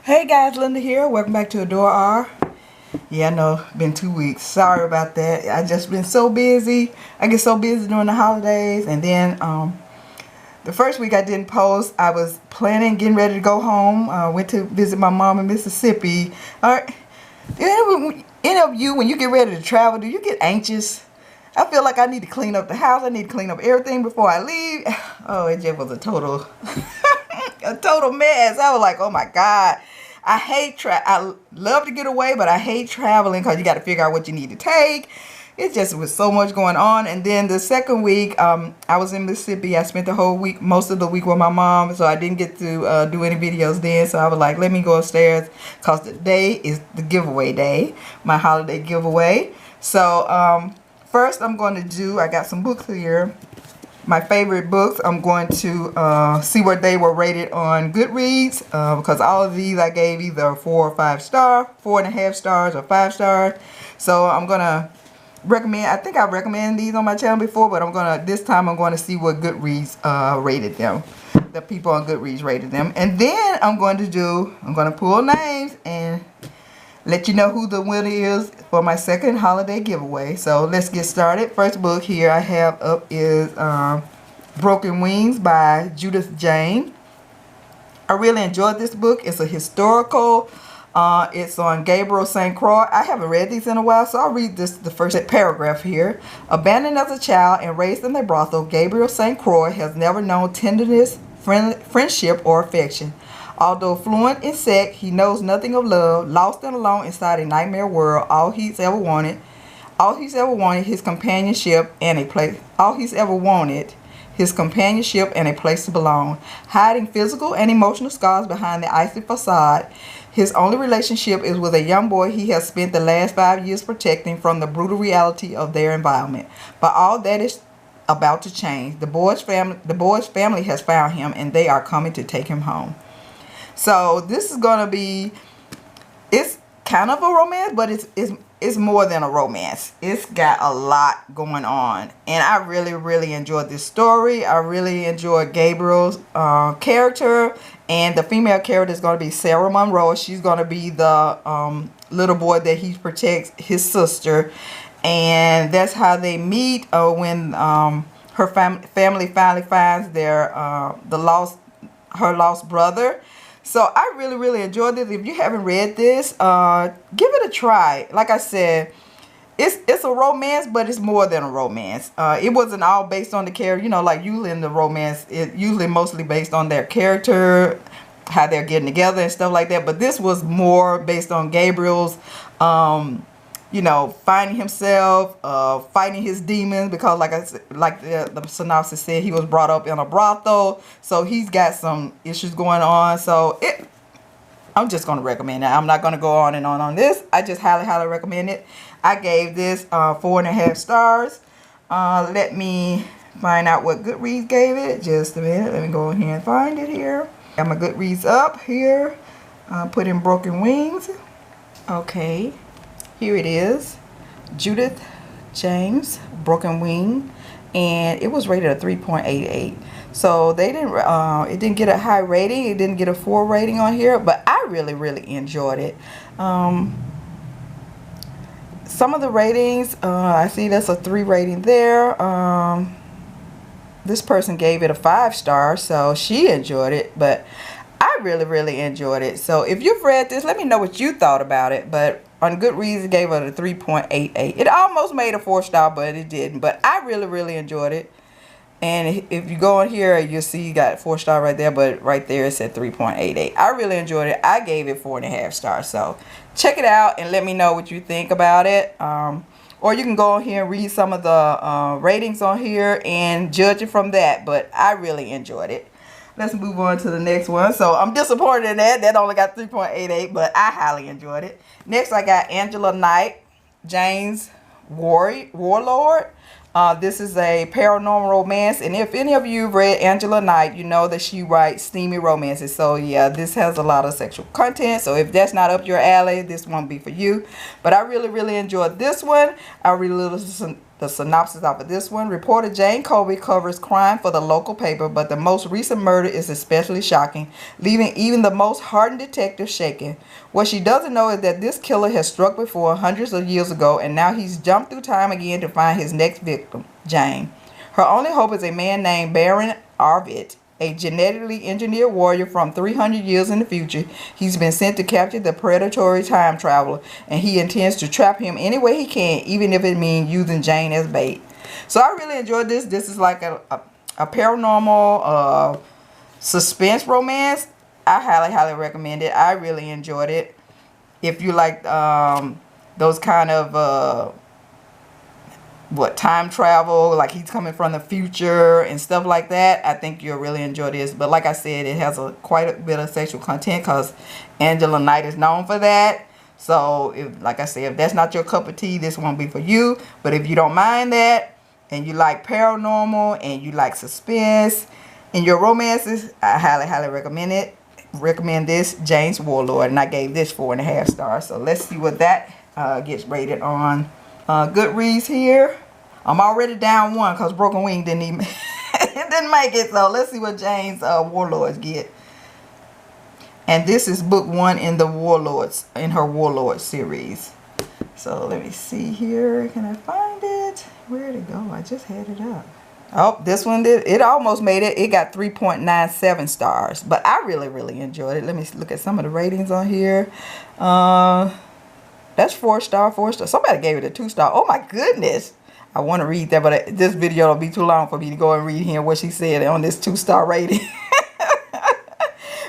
Hey guys, Linda here. Welcome back to AdoreR. Yeah, I know, been 2 weeks. Sorry about that. I just been so busy. I get so busy during the holidays, and then the first week I didn't post. I was planning, getting ready to go home. Went to visit my mom in Mississippi. Any of you, when you get ready to travel, do you get anxious? I feel like I need to clean up the house. I need to clean up everything before I leave. Oh, it just was a total mess. I was like, oh my God. I love to get away, but I hate traveling because you got to figure out what you need to take. It just was so much going on. And then the second week, I was in Mississippi. I spent the whole week, most of the week with my mom, so I didn't get to do any videos then. So I was like, let me go upstairs because today is the giveaway day, my holiday giveaway. So first I'm going to do, I got some books here. My favorite books. I'm going to see what they were rated on Goodreads because all of these I gave either 4 or 5 stars, 4.5 stars or 5 stars. So I'm gonna recommend. I think I've recommended these on my channel before, but this time I'm going to see what Goodreads rated them. The people on Goodreads rated them, and then I'm going to pull names and let you know who the winner is for my second holiday giveaway. So let's get started. First book here I have up is Broken Wings by Judith Jane. I really enjoyed this book. It's a historical. It's on Gabriel St. Croix. I haven't read these in a while, so I'll read the first paragraph here. Abandoned as a child and raised in a brothel, Gabriel St. Croix has never known tenderness, friendship, or affection. Although fluent in sex, he knows nothing of love. Lost and alone inside a nightmare world, all he's ever wanted his companionship and a place. All he's ever wanted his companionship and a place to belong. Hiding physical and emotional scars behind the icy facade, his only relationship is with a young boy he has spent the last 5 years protecting from the brutal reality of their environment. But all that is about to change. The boy's family has found him, and they are coming to take him home. So this is gonna be, it's kind of a romance, but it's more than a romance. It's got a lot going on, and I really enjoyed this story. I really enjoyed Gabriel's character, and the female character is going to be Sarah Monroe. She's going to be the little boy that he protects, his sister, and that's how they meet when her family finally finds her lost brother. So I really enjoyed this. If you haven't read this, give it a try. Like I said, it's a romance, but it's more than a romance. It wasn't all based on the character. You know, like usually in the romance, it usually mostly based on their character, how they're getting together and stuff like that. But this was more based on Gabriel's, you know, finding himself, fighting his demons, because like I said, like the synopsis said, he was brought up in a brothel, so he's got some issues going on. So I'm just going to recommend it. I'm not going to go on and on this. I just highly recommend it. I gave this 4.5 stars. Let me find out what Goodreads gave it. Just a minute. Let me go ahead and find it here. Got my Goodreads up here. Put in Broken Wings. Okay. Here it is, Judith James, Broken Wing, and it was rated a 3.88. So they didn't, it didn't get a high rating. It didn't get a 4 rating on here, but I really enjoyed it. Some of the ratings, I see that's a 3 rating there. This person gave it a 5 star, so she enjoyed it, but I really enjoyed it. So if you've read this, let me know what you thought about it. But on Goodreads, it gave it a 3.88. It almost made a 4 star, but it didn't. But I really enjoyed it. And if you go in here, you'll see you got 4 star right there, but right there it said 3.88. I really enjoyed it. I gave it 4.5 stars. So check it out and let me know what you think about it. Or you can go in here and read some of the ratings on here and judge it from that. But I really enjoyed it. Let's move on to the next one. So I'm disappointed in that. That only got 3.88, but I highly enjoyed it. Next, I got Angela Knight, Jane's Warlord. This is a paranormal romance. And if any of you have read Angela Knight, you know that she writes steamy romances. So yeah, this has a lot of sexual content. So if that's not up your alley, this won't be for you. But I really enjoyed this one. I really listened the synopsis off of this one. Reporter Jane Colby covers crime for the local paper, but the most recent murder is especially shocking, leaving even the most hardened detective shaken. What she doesn't know is that this killer has struck before hundreds of years ago, and now he's jumped through time again to find his next victim, Jane. Her only hope is a man named Baron Arvid, a genetically engineered warrior from 300 years in the future. He's been sent to capture the predatory time traveler, and he intends to trap him any way he can, even if it means using Jane as bait. So I really enjoyed this. This is like a paranormal suspense romance. I highly recommend it. I really enjoyed it. If you like those kind of time travel, like he's coming from the future and stuff like that, I think you'll really enjoy this. But like I said, it has quite a bit of sexual content because Angela Knight is known for that. So like I said, if that's not your cup of tea, this won't be for you. But if you don't mind that, and you like paranormal, and you like suspense in your romances, I highly recommend this, Jane's Warlord. And I gave this 4.5 stars. So let's see what that gets rated on Goodreads here. I'm already down 1 because Broken Wing didn't even it didn't make it. So let's see what Jane's Warlords get. And this is book 1 in the Warlords, in her Warlord series. So let me see here. Can I find it? Where'd it go? I just had it up. Oh, this one did. It almost made it. It got 3.97 stars. But I really enjoyed it. Let me look at some of the ratings on here. That's 4 star, 4 star. Somebody gave it a 2 star. Oh my goodness. I want to read that, but this video will be too long for me to go and read here what she said on this 2 star rating.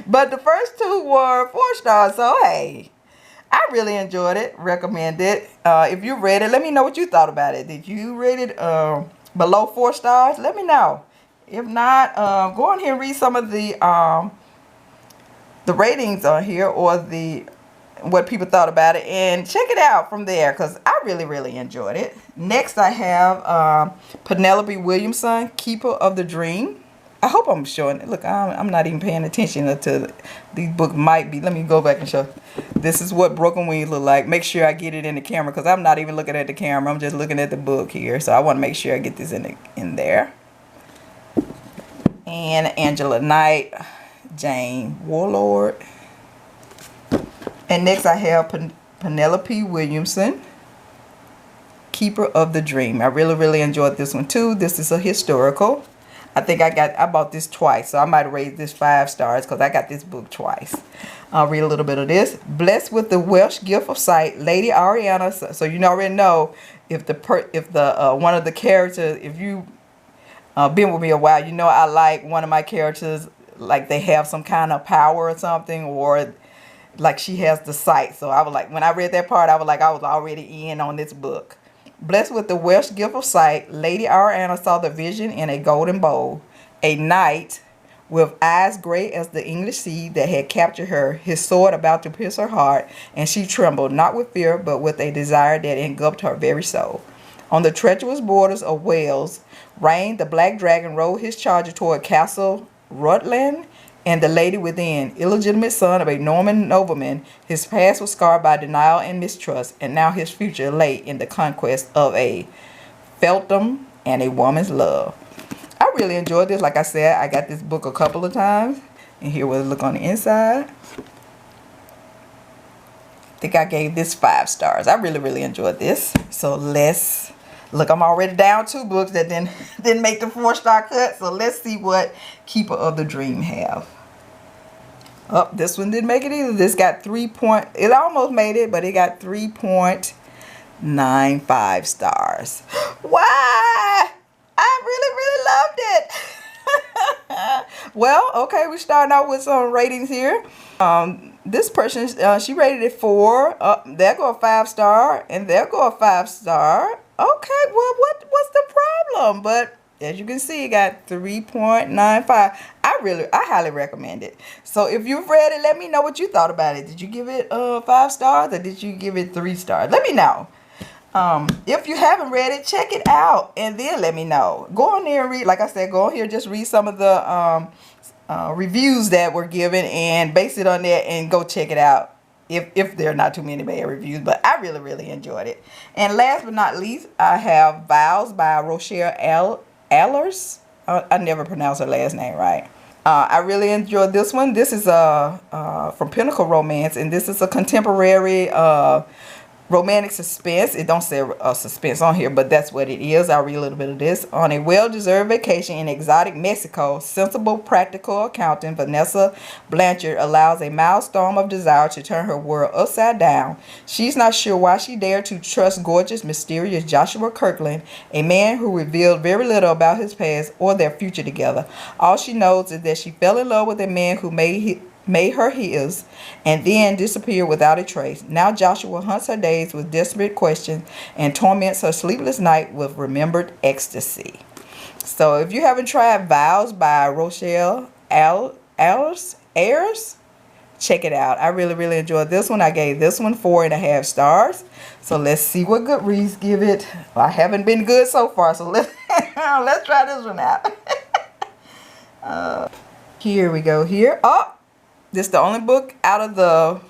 But the first 2 were 4 stars. So hey, I really enjoyed it. Recommend it. If you read it, let me know what you thought about it. Did you rate it below 4 stars? Let me know. If not, go on here and read some of the ratings on here, or what people thought about it, and check it out from there, because I really enjoyed it. Next I have Penelope Williamson, Keeper of the Dream. I hope I'm showing it. Look, I'm not even paying attention to these books. Might be. Let me go back and show. This is what Broken Wings look like. Make sure I get it in the camera, because I'm not even looking at the camera. I'm just looking at the book here. So I want to make sure I get this in there. And Angela Knight, Jane Warlord. And next I have Penelope Williamson, Keeper of the Dream. I really enjoyed this one too. This is a historical. I think I bought this twice, so I might rate this 5 stars because I got this book twice. I'll read a little bit of this. Blessed with the Welsh gift of sight, Lady Ariana. So you already know if one of the characters, if you been with me a while, you know I like one of my characters, like they have some kind of power or something, or like she has the sight. So I was like, when I read that part, I was like, I was already in on this book. Blessed with the Welsh gift of sight, Lady Ariana saw the vision in a golden bowl. A knight with eyes gray as the English sea that had captured her, his sword about to pierce her heart, and she trembled, not with fear, but with a desire that engulfed her very soul. On the treacherous borders of Wales reigned the black dragon, rode his charger toward Castle Rutland, and the lady within, illegitimate son of a Norman nobleman. His past was scarred by denial and mistrust, and now his future lay in the conquest of a Feltham and a woman's love. I really enjoyed this. Like I said, I got this book a couple of times. And here we'll look on the inside. I think I gave this 5 stars. I really enjoyed this. So let's look. I'm already down 2 books that didn't make the 4-star cut. So let's see what Keeper of the Dream have. Oh, this one didn't make it either. This got it almost made it, but it got 3.95 stars. Why? I really loved it. Well, okay, we're starting out with some ratings here. This person, she rated it 4. There go a 5 star, and there go a 5 star. Okay, well, what's the problem? But as you can see, it got 3.95. I highly recommend it. So if you've read it, let me know what you thought about it. Did you give it 5 stars, or did you give it 3 stars? Let me know. If you haven't read it, check it out and then let me know. Go on there and read. Like I said, go on here, just read some of the reviews that were given and base it on that and go check it out. if there are not too many bad reviews, but I really enjoyed it. And last but not least, I have Vows by Rochelle Allers. I never pronounce her last name right. I really enjoyed this one. This is from Pinnacle Romance, and this is a contemporary romantic suspense. It don't say suspense on here, but that's what it is. I'll read a little bit of this. On a well-deserved vacation in exotic Mexico, sensible, practical accountant Vanessa Blanchard allows a mild storm of desire to turn her world upside down. She's not sure why she dared to trust gorgeous, mysterious Joshua Kirkland, a man who revealed very little about his past or their future together. All she knows is that she fell in love with a man who made her his, and then disappeared without a trace. Now Joshua haunts her days with desperate questions and torments her sleepless night with remembered ecstasy. So if you haven't tried Vows by Rochelle Allers, check it out. I really enjoyed this one. I gave this one 4.5 stars. So let's see what Goodreads give it. Well, I haven't been good so far, so let's try this one out. Here we go here. Oh! This is the only book out of the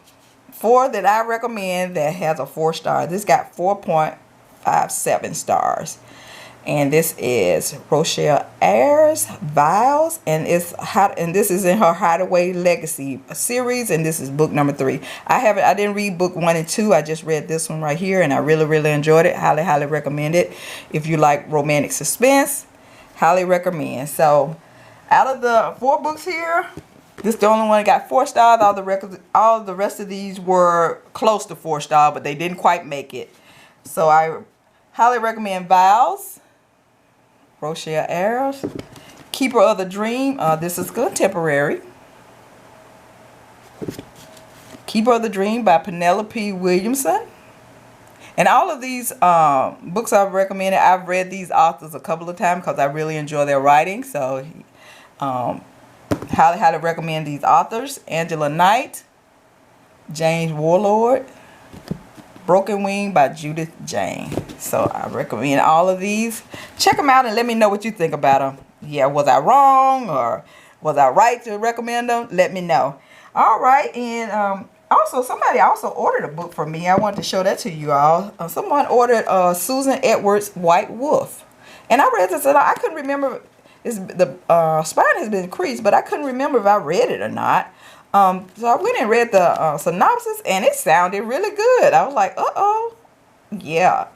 4 that I recommend that has a 4 star. This got 4.57 stars. And this is Rochelle Ayers, Vows, and this is in her Hideaway Legacy series, and this is book number 3. I didn't read book 1 and 2. I just read this one right here, and I really enjoyed it. Highly recommend it. If you like romantic suspense, highly recommend. So out of the 4 books here, this is the only one that got 4 stars. All the rest of these were close to 4 stars, but they didn't quite make it. So I highly recommend Vows, Rochelle Ayers. Keeper of the Dream. This is contemporary. Keeper of the Dream by Penelope Williamson. And all of these books I've recommended, I've read these authors a couple of times because I really enjoy their writing. So highly recommend these authors. Angela Knight, James Warlord, Broken Wing by Judith Jane. So I recommend all of these. Check them out and let me know what you think about them. Yeah, was I wrong or was I right to recommend them? Let me know. All right, and also somebody also ordered a book from me. I wanted to show that to you all. Someone ordered Susan Edwards' White Wolf, and I read this and I couldn't remember. The spine has been creased, but I couldn't remember if I read it or not. So I went and read the synopsis, and it sounded really good. I was like, uh-oh, yeah.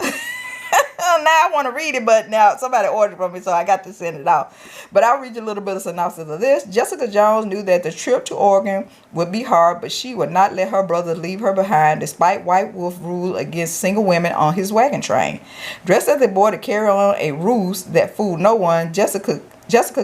Now I want to read it, but now somebody ordered from me, so I got to send it out. But I'll read you a little bit of synopsis of this. Jessica Jones knew that the trip to Oregon would be hard, but she would not let her brother leave her behind, despite White Wolf's rule against single women on his wagon train. Dressed as a boy to carry on a ruse that fooled no one, Jessica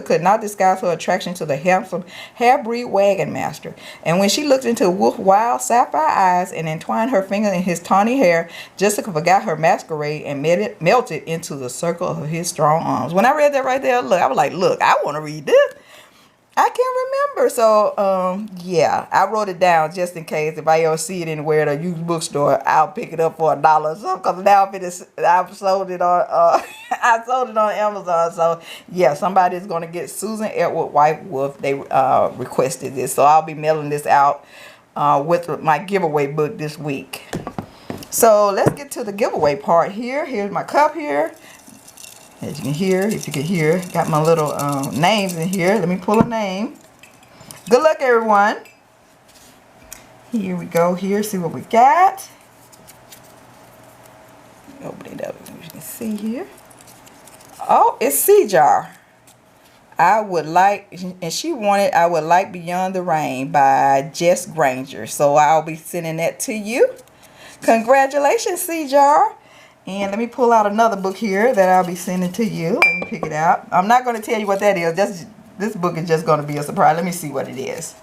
could not disguise her attraction to the handsome half-breed wagon master. And when she looked into Wolf's wild sapphire eyes and entwined her finger in his tawny hair, Jessica forgot her masquerade and melted into the circle of his strong arms. When I read that right there, look, I was like, look, I want to read this. I can't remember. So, yeah, I wrote it down just in case if I ever see it anywhere at a used bookstore, I'll pick it up for $1 or something. Because now I've sold it on, I sold it on Amazon. So, yeah, somebody's going to get Susan Edward White Wolf. They requested this. So, I'll be mailing this out with my giveaway book this week. So, let's get to the giveaway part here. Here's my cup here. As you can hear, if you can hear, got my little names in here. Let me pull a name. Good luck, everyone. Here we go here. See what we got. Open it up, as you can see here. Oh, it's CJar. I would like, and she wanted I Would Like Beyond the Rain by Jess Granger. So I'll be sending that to you. Congratulations, CJar. And let me pull out another book here that I'll be sending to you. Let me pick it out. I'm not going to tell you what that is. This book is just going to be a surprise. Let me see what it is.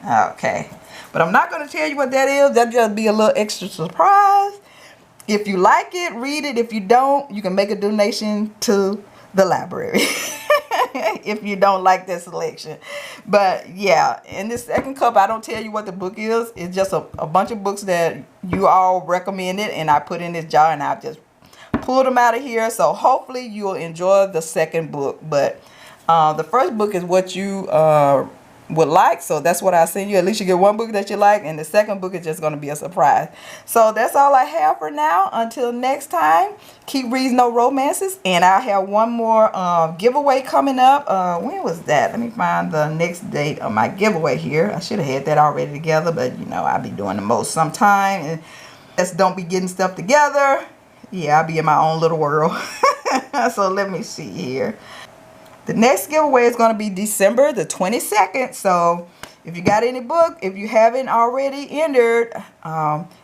Okay. But I'm not going to tell you what that is. That'll just be a little extra surprise. If you like it, read it. If you don't, you can make a donation to the library. If you don't like that selection. But yeah, in this second cup, I don't tell you what the book is. It's just a bunch of books that you all recommended, and I put in this jar, and I just pulled them out of here. So hopefully you'll enjoy the second book. But the first book is what you would like. So that's what I send you. At least you get one book that you like, and the second book is just going to be a surprise. So that's all I have for now. Until next time, keep reading no romances, and I have one more giveaway coming up. When was that? Let me find the next date of my giveaway here. I should have had that already together, but you know, I'll be doing the most sometime, and just don't be getting stuff together. Yeah, I'll be in my own little world. So let me see here. The next giveaway is going to be December the 22nd. So if you got any book, if you haven't already entered,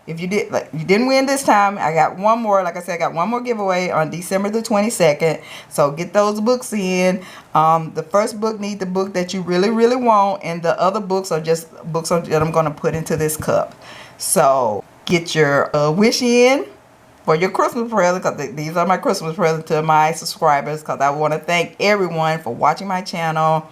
if you didn't win this time, I got one more. Like I said, I got one more giveaway on December the 22nd. So get those books in. The first book needs the book that you really, really want, and the other books are just books that I'm going to put into this cup. So get your wish in for your Christmas present, because these are my Christmas presents to my subscribers, because I want to thank everyone for watching my channel.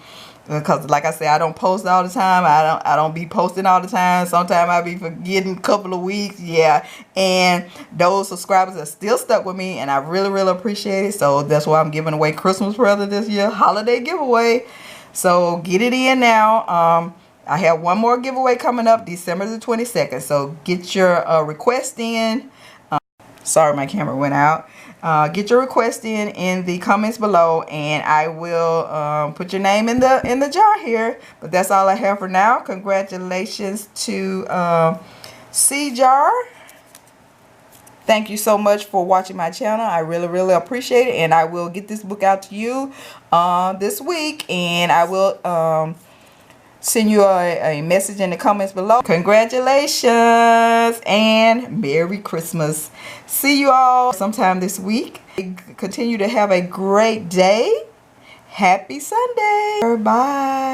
Because like I said, I don't post all the time. I don't be posting all the time. Sometimes I be forgetting a couple of weeks. Yeah. And those subscribers are still stuck with me, and I really, really appreciate it. So that's why I'm giving away Christmas present this year, holiday giveaway. So get it in now. I have one more giveaway coming up December the 22nd. So get your request in. Sorry, my camera went out. Get your request in the comments below, and I will put your name in the jar here. But that's all I have for now. Congratulations to CJar. Thank you so much for watching my channel. I really, really appreciate it, and I will get this book out to you this week, and I will send you a message in the comments below. Congratulations and Merry Christmas. See you all sometime this week. Continue to have a great day. Happy Sunday. Bye.